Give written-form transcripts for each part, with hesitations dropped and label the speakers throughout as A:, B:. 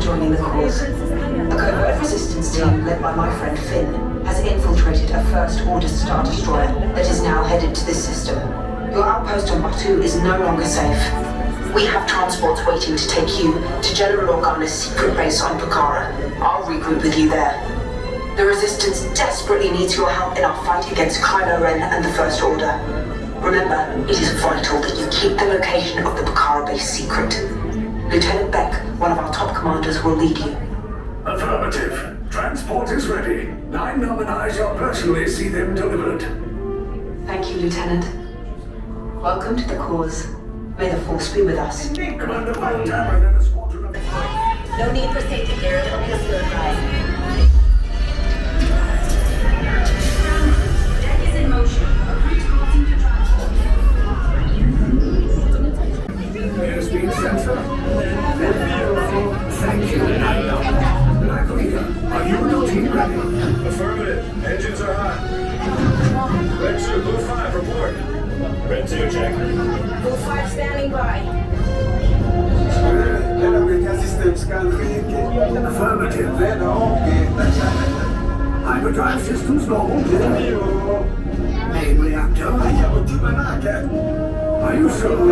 A: joining the cause. A covert resistance team led by my friend Finn has infiltrated a First Order Star Destroyer that is now headed to this system. Your outpost on Batu is no longer safe. We have transports waiting to take you to General Organa's secret base on Pucara. I'll regroup with you there. The Resistance desperately needs your help in our fight against Kylo Ren and the First Order. Remember, it is vital that you keep the location of the Pucara base secret. Lieutenant Beck, one of our top commanders, will lead you.
B: Affirmative. Transport is ready. 9 and I shall personally see them delivered.
A: Thank you, Lieutenant. Welcome to the cause. May the Force be with us.
B: Commander Van Damme and a squadron of...
C: No need for safety gear. It'll be a smooth ride. Deck is in motion. Recruit crossing to transport.
B: Airspeed sensor. Thank you. Black Leader, are you and your team ready?
D: Affirmative. Engines are hot. Red 2, Blue 5, report. Red 2, check.
C: Blue 5 standing by.
B: Affirmative. Hyperdrive systems normal. Main reactor. Are you sure?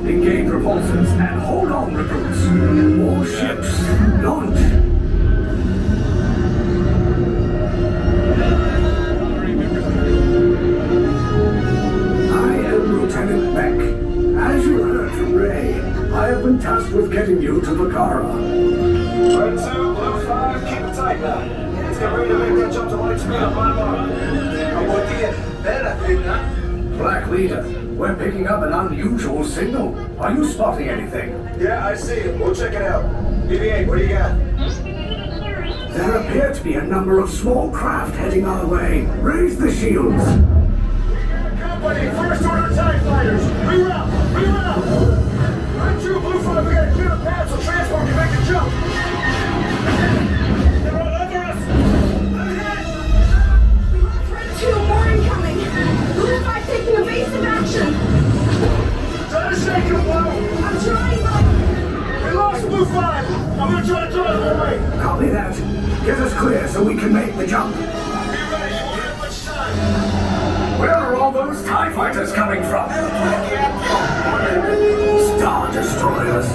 B: Engage repulsors and hold on, recruits. More ships. Launch. I am Lieutenant Beck. As you heard from Ray, I have been tasked with getting you to Pucara.
D: Red 2, Blue 5, keep it tight now. Let's get ready to make that jump to light speed on my mark.
B: Black Leader, we're picking up an unusual signal. Are you spotting anything?
D: Yeah, I see it. We'll check it out. BB-8, what do you got?
B: There appear to be a number of small craft heading our way. Raise the shields.
D: Company, First Order TIE Fighters. Reroute! Reroute! Red 2, Blue 5, we gotta clear the path so transport can make the jump. They're all over us!
C: Red 2, more incoming. Blue 5 taking evasive action.
D: Try to shake him, Blue!
C: I'm trying, but...
D: We lost Blue 5! I'm gonna try to drive him away!
B: Copy that. Get us clear so we can make the jump.
D: Be ready, you won't have much time.
B: Where are all those TIE fighters coming from? Star Destroyers.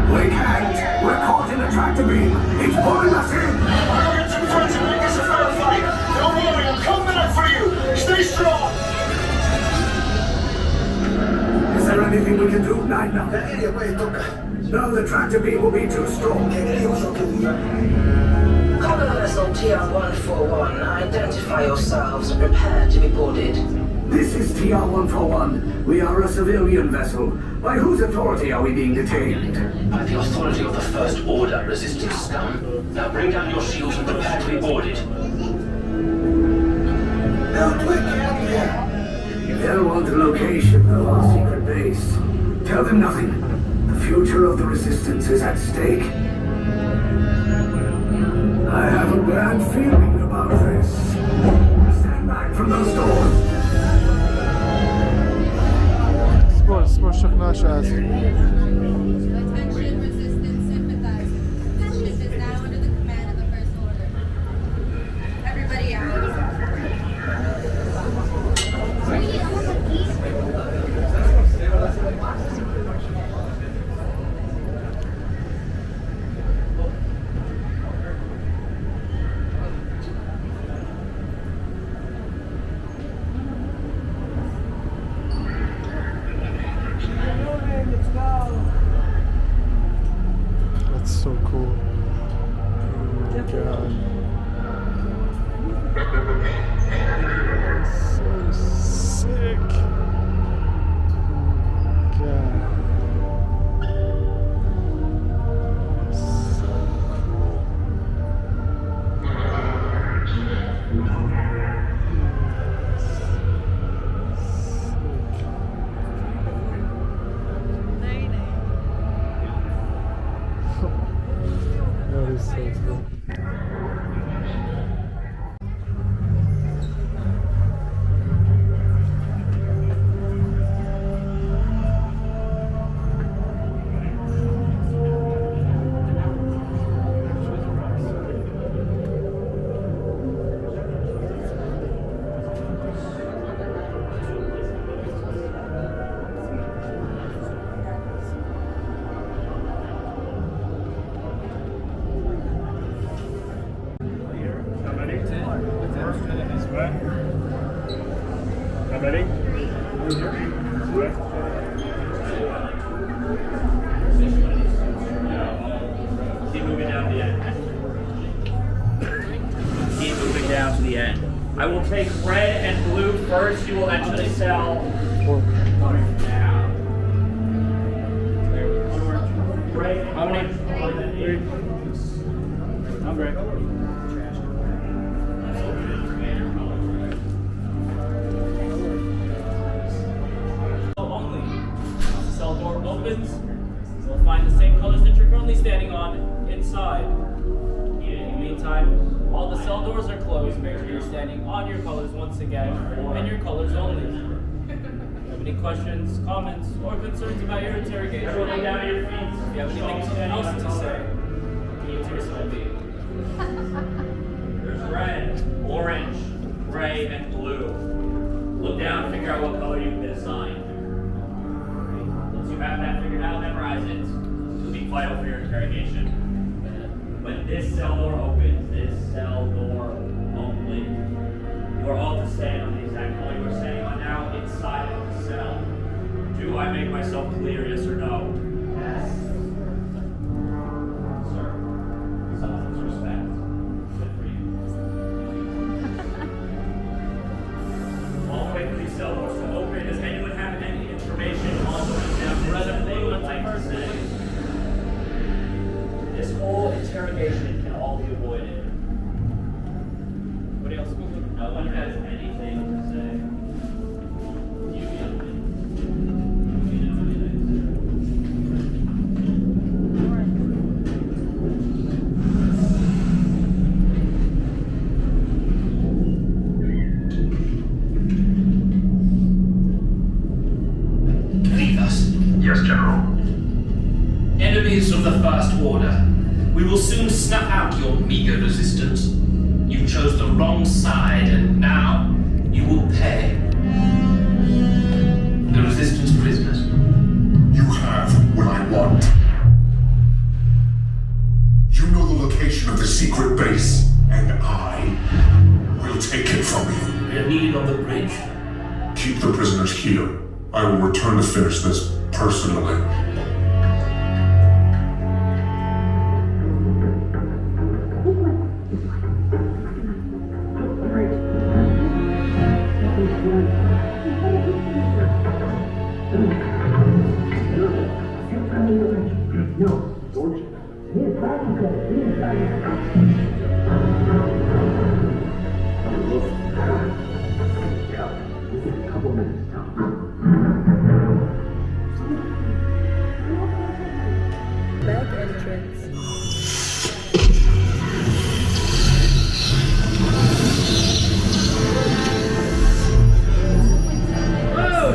B: We can't. We're caught in a tractor beam. It's pulling us in.
D: I'll get some friends and make this a fair fight. Don't worry, I'm coming back for you. Stay strong.
B: Is there anything we can do, Nina? No, the tractor beam will be too strong.
E: Cargo vessel TR-141, identify yourselves and prepare to be boarded.
B: This is TR-141. We are a civilian vessel. By whose authority are we being detained?
F: By the authority of the First Order, Resistance scum. Now bring down your shields and prepare to be boarded.
B: They'll want the location of our secret base. Tell them nothing. The future of the Resistance is at stake. I have a bad feeling about this. Stand back from those doors.
G: ספור שכנוע שאז.
H: Attention, resistance sympathizers. This ship is now under the command of the First Order. Everybody out.
G: That's so cool. Oh my god. So sick. Oh my god. So cool. That is so cool.
I: I will take red and blue first. You will enter the cell. How many? I'm ready. Only. Once the cell door opens, you'll find the same colors that you're currently standing on inside. In the meantime, all the cell doors are closed. Make sure you're standing on your colors once again, and your colors only. If you have any questions, comments, or concerns about your interrogation, lay down at your feet. If you have anything else to say, keep it to yourself. There's red, orange, gray, and blue. Look down and figure out what color you've been assigned. Once you have that figured out, memorize it. It'll be vital for your interrogation. When this cell door opens, this cell door only, you are all to stand on the exact color you are standing on now inside of the cell. Do I make myself clear, yes or no? Yes. Sir, someone's respect. Good for you. While we wait for these cell doors to open, does anyone have any information on what is now presently would like to say? This whole interrogation can all be avoided. Anybody else? No one has anything to say. You young men.
F: Leave us.
D: Yes, General.
F: Enemies of the First Order. We will soon snuff out your meager resistance. You chose the wrong side, and now you will pay. The Resistance prisoners.
J: You have what I want. You know the location of the secret base, and I will take it from you.
F: We are needed on the bridge.
J: Keep the prisoners here. I will return to finish this personally.
C: Back entrance.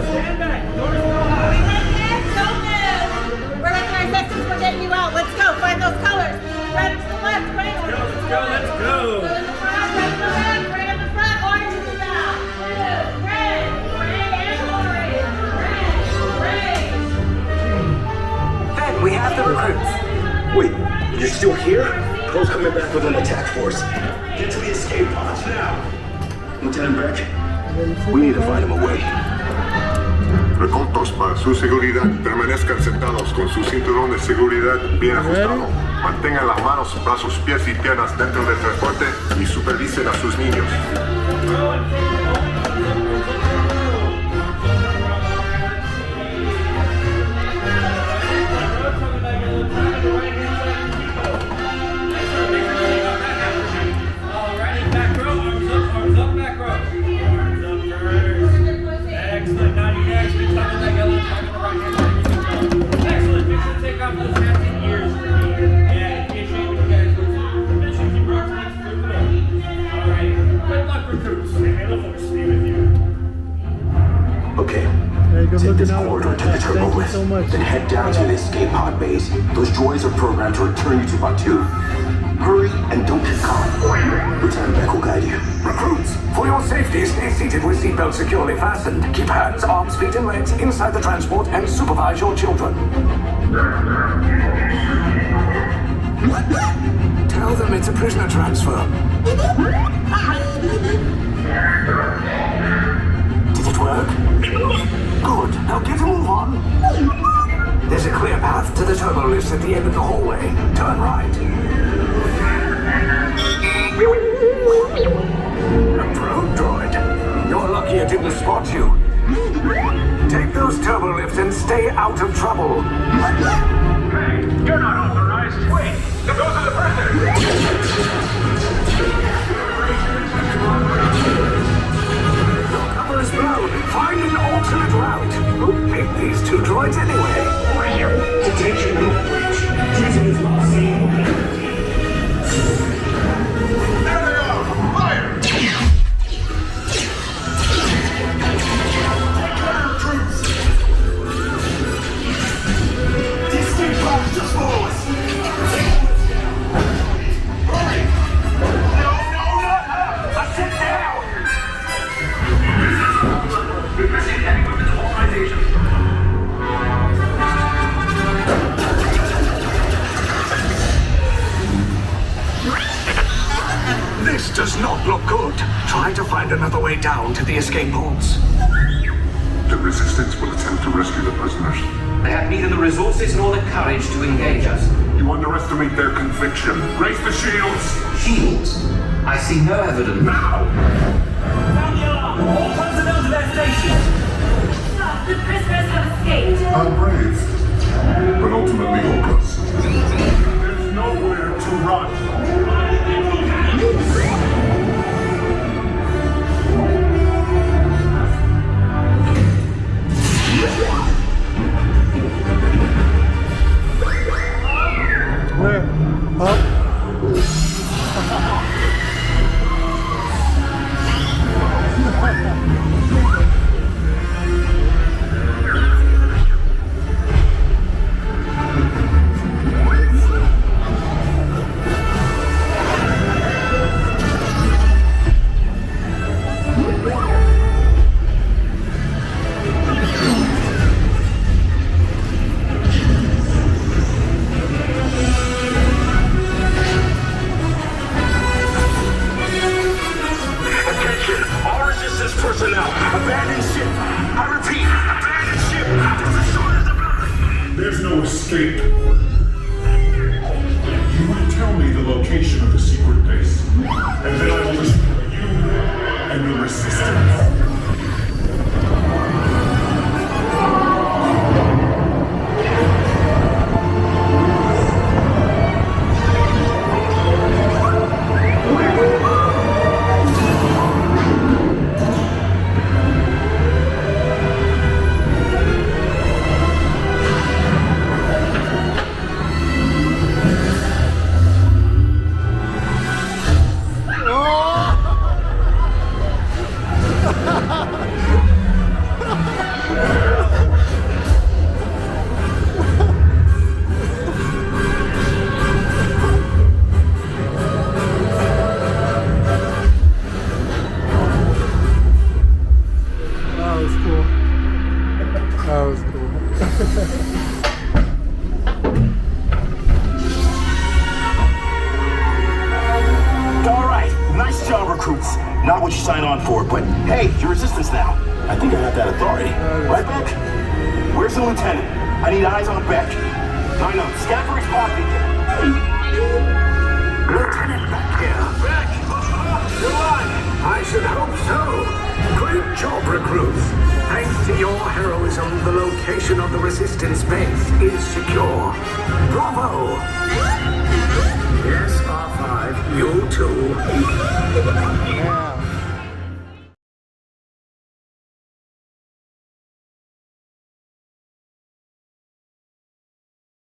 I: Stand back! Doors are open!
C: Don't move! We're like our assistants, we're getting you out. Let's go, find those colors. Red to the left, gray to the
I: Let's go, let's go!
C: Blue in the front, red in the back, gray in the front, orange in the back. Blue, red, gray, and orange. Red, gray.
D: Ben, we have the recruits. Wait, you're still here? Cole's coming back with an attack force. Get to the escape pods now. Lieutenant Beck, we need to find him a way.
J: Recontos para su seguridad. Permanezcan sentados con su cinturón de seguridad bien ajustado. Mantengan las manos, brazos, pies y piernas dentro del transporte y supervisen a sus niños.
I: Alrighty, back row, arms up, back row. Arms up first. Excellent, now you guys can tuck in that yellow tag on the right hand side. Excellent, make sure to take off those hats and ears for me. Yeah, in case you guys lose it. Make sure to keep rocking next to the door. Alright, good luck recruits. May the force be with you.
D: Okay.
G: Hey, good
D: Take
G: looking
D: this
G: out.
D: corridor to the turbo
G: Thank you
D: lift.
G: so much.
D: Then head down to the escape pod base. Those droids are programmed to return you to Batu. Hurry and don't get caught. Lieutenant Beck will guide you.
B: Recruits, for your safety, stay seated with seatbelts securely fastened. Keep hands, arms, feet, and legs inside the transport and supervise your children. Tell them it's a prisoner transfer. Did it work? Good. Now get a move on. There's a clear path to the turbo lifts at the end of the hallway. Turn right. Approach. stay out of trouble.
D: Hey, you're not authorized. Wait, those are the prisoners.
B: Cover is blown. Find an alternate route. Who picked these two droids anyway?
D: Detention group breach. Prisoners lost scene. There they are! Fire! Take cover, troops! Distant bombs just follow us! Hurry! No, not up! I sit down! Missing any weapons authorization.
B: This does not look good. Try to find another way down to the escape pods.
J: The Resistance will attempt to rescue the prisoners.
F: They have neither the resources nor the courage to engage us.
J: You underestimate their conviction. Raise the shields!
F: Shields? I see no evidence.
J: Now!
I: Sound the alarm! All personnel to their stations!
C: Stop! The prisoners have escaped.
J: I'm brave, but ultimately hopeless. There's nowhere to run.
G: Where? Up?
D: Attention! All resistance personnel! Abandon ship! I repeat, abandon ship! This is short as a blood!
J: There's no escape. You will tell me the location of the secret base, and then I will destroy you and the Resistance.
G: That was cool. That was cool.
D: All right, nice job, recruits. Not what you signed on for, but hey, you're resistance now. I think I have that authority. Right, Beck? Where's the lieutenant? I need eyes on Beck. Line up, scan for his pocket.
B: Lieutenant back here.
D: Beck! You're on!
B: I should hope so. Great job, recruits. Thanks to your heroism, the location of the Resistance base is secure. Bravo! Yes, R5, you too.
G: Yeah.